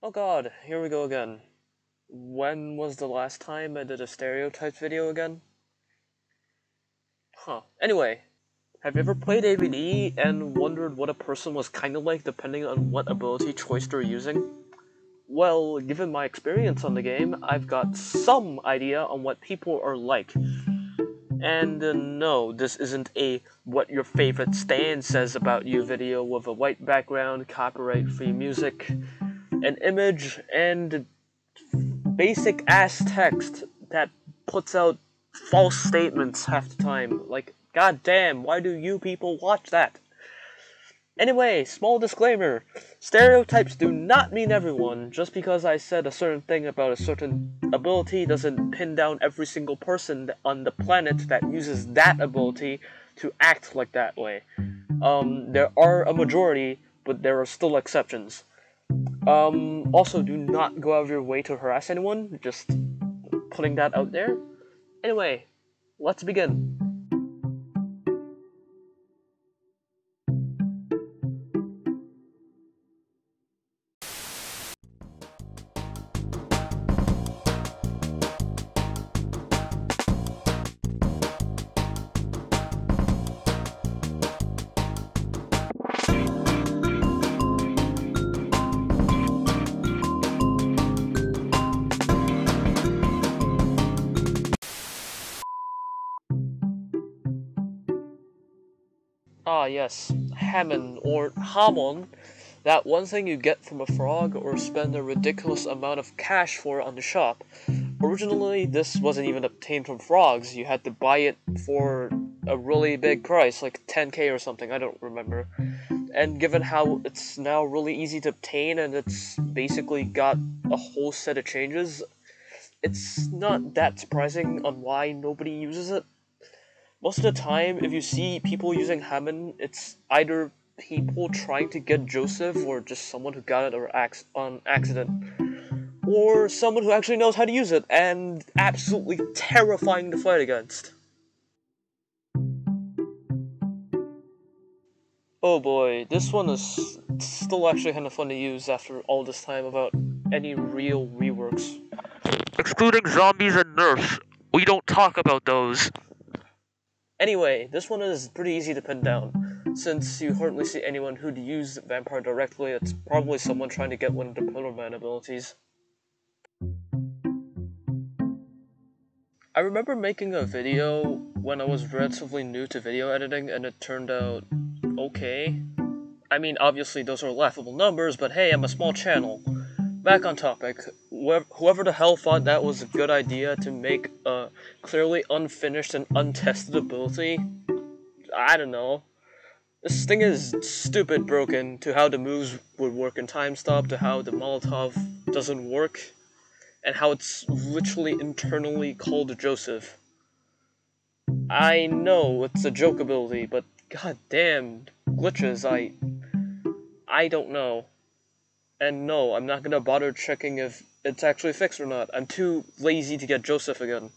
Oh god, here we go again. When was the last time I did a Stereotypes video again? Anyway, have you ever played ABD and wondered what a person was kinda like depending on what ability choice they're using? Well, given my experience on the game, I've got some idea on what people are like. And no, this isn't a what your favorite stand says about you video with a white background, copyright-free music, an image, and basic ass text that puts out false statements half the time. Like, goddamn, why do you people watch that? Anyway, small disclaimer. Stereotypes do not mean everyone. Just because I said a certain thing about a certain ability doesn't pin down every single person on the planet that uses that ability to act like that way. There are a majority, but there are still exceptions. Also, do not go out of your way to harass anyone, just putting that out there. Anyway, let's begin. Ah yes, hamon or hamon, that one thing you get from a frog or spend a ridiculous amount of cash for on the shop. Originally, this wasn't even obtained from frogs, you had to buy it for a really big price, like 10k or something, I don't remember. And given how it's now really easy to obtain and it's basically got a whole set of changes, it's not that surprising on why nobody uses it. Most of the time, if you see people using Hammond, it's either people trying to get Joseph or just someone who got it on accident. Or someone who actually knows how to use it and absolutely terrifying to fight against. Oh boy, this one is still actually kind of fun to use after all this time about any real reworks. Excluding zombies and nerfs, we don't talk about those. Anyway, this one is pretty easy to pin down. Since you hardly see anyone who'd use Vampire directly, it's probably someone trying to get one of the Pillarman abilities. I remember making a video when I was relatively new to video editing and it turned out okay. I mean, obviously those are laughable numbers, but hey, I'm a small channel. Back on topic, whoever the hell thought that was a good idea to make a clearly unfinished and untested ability, I don't know. This thing is stupid broken to how the moves would work in Time Stop, to how the Molotov doesn't work, and how it's literally internally called Joseph. I know it's a joke ability, but goddamn glitches, I don't know. And no, I'm not gonna bother checking if it's actually fixed or not. I'm too lazy to get Joseph again.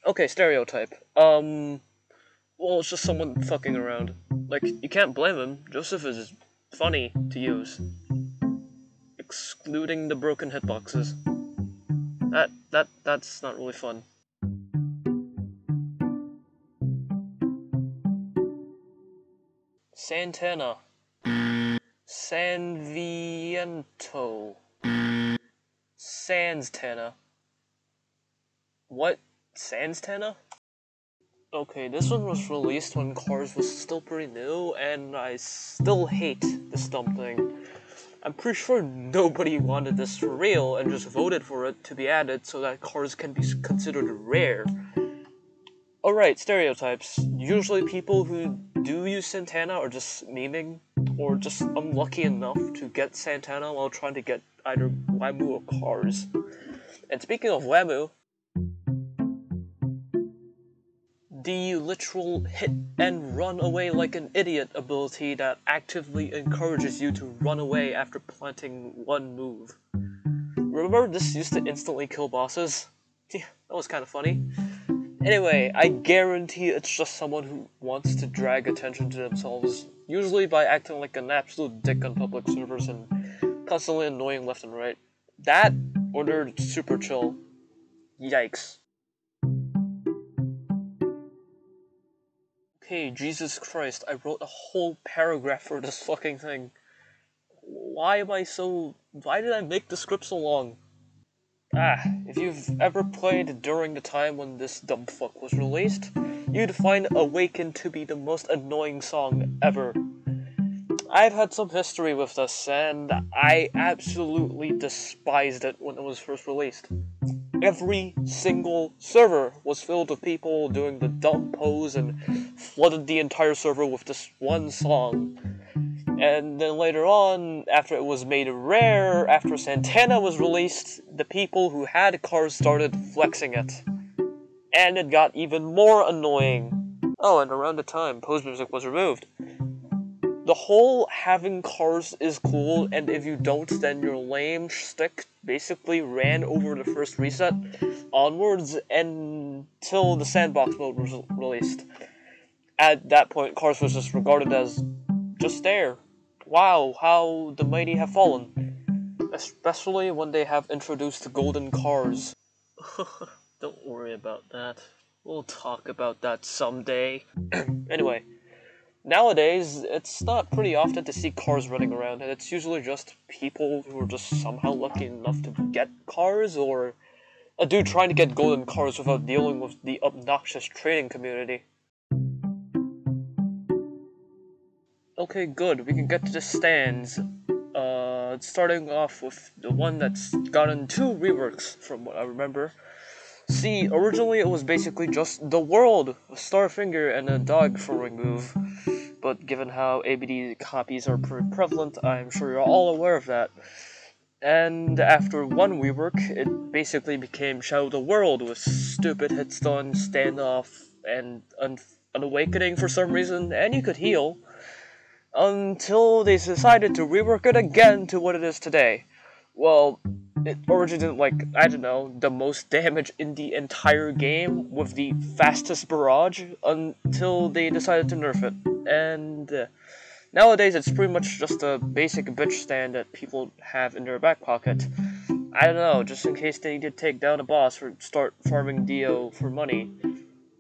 Okay, stereotype. Well, it's just someone fucking around. Like, you can't blame him. Joseph is funny to use. Excluding the broken hitboxes. That's not really fun. Santana. Sanviento. Sanstana. What? Sanstana? Okay, this one was released when Cars was still pretty new, and I still hate this dumb thing. I'm pretty sure nobody wanted this for real and just voted for it to be added so that Cars can be considered rare. Alright, stereotypes. Usually people who do use Santana are just memeing, or just unlucky enough to get Santana while trying to get either Wamu or Cars. And speaking of Wamu, the literal hit and run away like an idiot ability that actively encourages you to run away after planting one move. Remember this used to instantly kill bosses? Yeah, that was kind of funny. Anyway, I guarantee it's just someone who wants to drag attention to themselves, usually by acting like an absolute dick on public servers and constantly annoying left and right. That, or they're super chill. Yikes. Okay, Jesus Christ, I wrote a whole paragraph for this fucking thing. Why did I make the script so long? If you've ever played during the time when this dumb fuck was released, you'd find Awaken to be the most annoying song ever. I've had some history with this, and I absolutely despised it when it was first released. Every single server was filled with people doing the dumb pose and flooded the entire server with this one song. And then later on, after it was made rare, after Santana was released, the people who had cars started flexing it. And it got even more annoying. Oh, and around the time, pose music was removed. The whole having cars is cool, and if you don't, then you're lame shtick basically ran over the first reset onwards until the sandbox mode was released. At that point, cars was just regarded as just there. Wow, how the mighty have fallen. Especially when they have introduced golden cars. Don't worry about that. We'll talk about that someday. Anyway, nowadays, it's not pretty often to see cars running around, and it's usually just people who are just somehow lucky enough to get cars, or a dude trying to get golden cars without dealing with the obnoxious trading community. Okay, good, we can get to the stands. Starting off with the one that's gotten 2 reworks, from what I remember. See, originally it was basically just the world, a Starfinger and a dog throwing move. But given how ABD copies are pretty prevalent, I'm sure you're all aware of that. And after one rework, it basically became Shadow the World with stupid hitstun, standoff, and an awakening for some reason, and you could heal. Until they decided to rework it again to what it is today. Well, it originated like, I don't know, the most damage in the entire game with the fastest barrage until they decided to nerf it. And nowadays it's pretty much just a basic bitch stand that people have in their back pocket. I don't know, just in case they need to take down a boss or start farming Dio for money.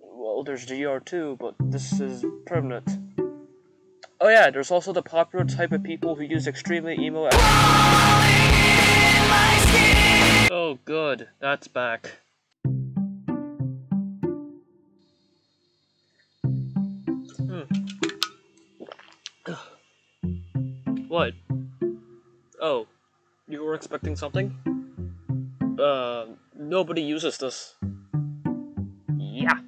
Well, there's GR too, but this is permanent. Oh yeah, there's also the popular type of people who use extremely emo. Oh good, that's back. What? Oh, you were expecting something? Nobody uses this. Yeah.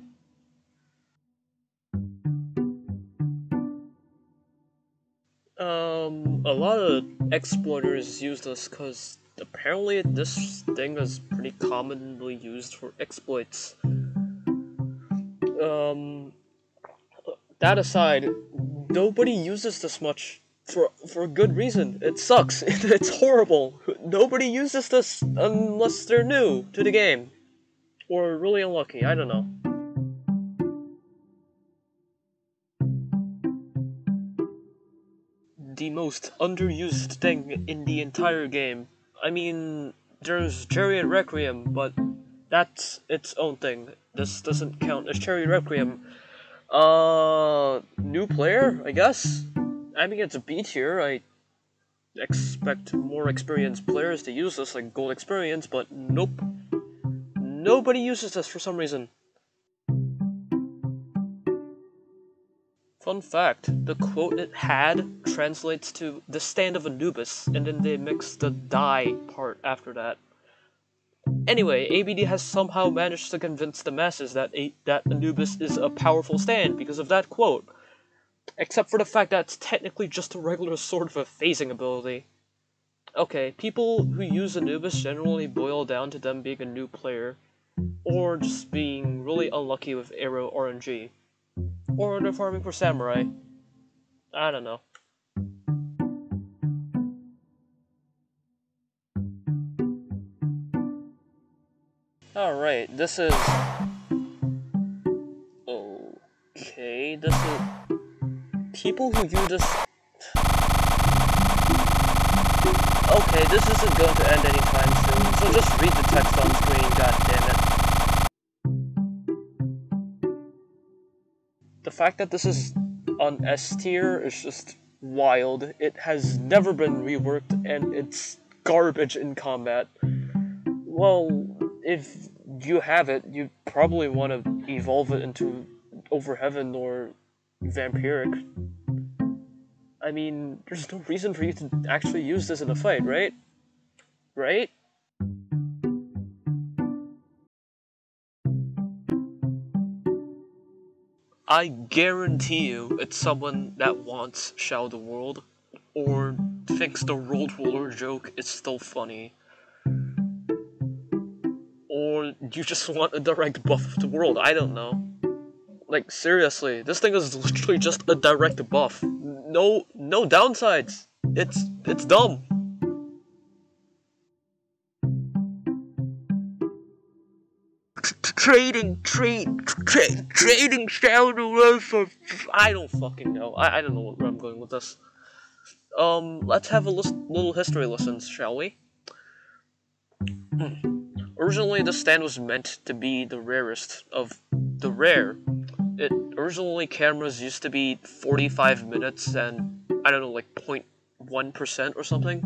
A lot of exploiters use this because apparently this thing is pretty commonly used for exploits. That aside, nobody uses this much for good reason. It sucks. It's horrible. Nobody uses this unless they're new to the game. Or really unlucky, I don't know. The most underused thing in the entire game. I mean, there's Chariot Requiem, but that's its own thing. This doesn't count as Chariot Requiem. New player, I guess? I mean, it's a B tier. I expect more experienced players to use this, like gold experience, but nope. Nobody uses this for some reason. Fun fact, the quote it had translates to the stand of Anubis, and then they mix the die part after that. Anyway, ABD has somehow managed to convince the masses that Anubis is a powerful stand because of that quote. Except for the fact that it's technically just a regular sort of a phasing ability. Okay, people who use Anubis generally boil down to them being a new player, or just being really unlucky with arrow RNG. Or they're farming for samurai. I don't know. Alright, this is... Okay, this is... People who use this... Okay, this isn't going to end anytime soon, so just read the text on screen, god damn it. The fact that this is on S tier is just wild. It has never been reworked, and it's garbage in combat. Well, if you have it, you probably want to evolve it into Overheaven or Vampiric. I mean, there's no reason for you to actually use this in a fight, right? Right? I guarantee you it's someone that wants Shadow the World, or thinks the Road Ruler joke is still funny. Or you just want a direct buff of the world, I don't know. Like, seriously, this thing is literally just a direct buff. No downsides. It's dumb. Trading Shadow for... I don't fucking know. I don't know where I'm going with this. Let's have a little history lessons, shall we? Originally, this stand was meant to be the rarest of the rare. Originally, cameras used to be 45 minutes and, I don't know, like 0.1% or something.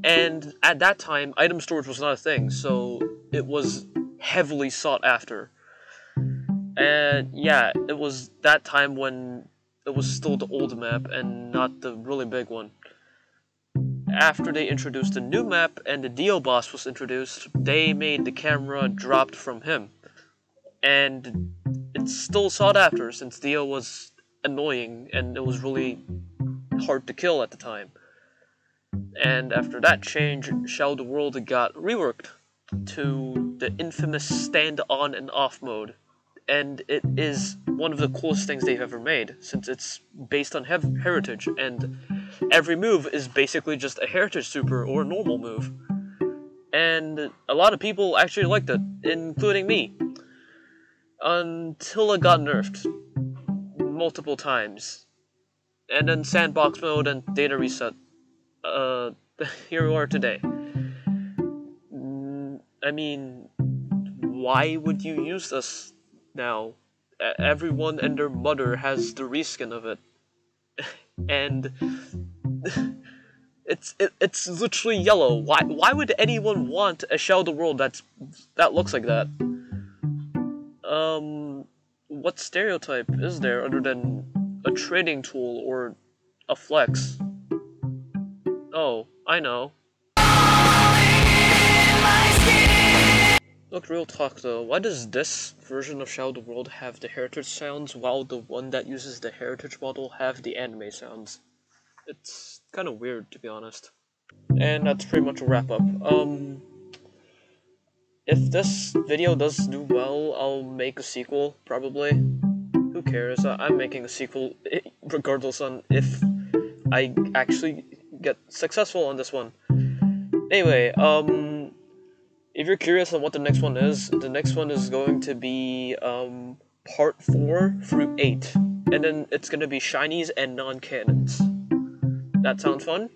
And at that time, item storage was not a thing, so it was heavily sought after. And yeah, it was that time when it was still the old map and not the really big one. After they introduced the new map and the Dio boss was introduced, they made the camera dropped from him. And it's still sought after since Dio was annoying and it was really hard to kill at the time. And after that change, Shadow the World got reworked to the infamous stand on and off mode. And it is one of the coolest things they've ever made, since it's based on heritage, and every move is basically just a heritage super or a normal move. And a lot of people actually liked it, including me. Until it got nerfed multiple times. And then sandbox mode and data reset. Here we are today. I mean, why would you use this now? Everyone and their mother has the reskin of it. And it's literally yellow. Why would anyone want a Shadow the World that looks like that? What stereotype is there other than a trading tool or a flex? Oh, I know. Look, real talk though, why does this version of Shadow the World have the heritage sounds while the one that uses the heritage model have the anime sounds? It's kind of weird, to be honest. And that's pretty much a wrap up. If this video does do well, I'll make a sequel, probably. Who cares? I'm making a sequel regardless on if I actually get successful on this one. Anyway, if you're curious on what the next one is going to be, part 4 through 8. And then it's gonna be shinies and non-canons. That sounds fun?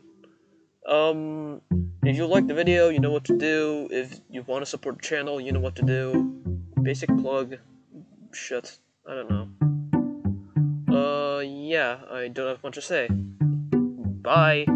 If you like the video, you know what to do. If you want to support the channel, you know what to do. Basic plug. Shit. I don't know. Yeah, I don't have much to say. Bye!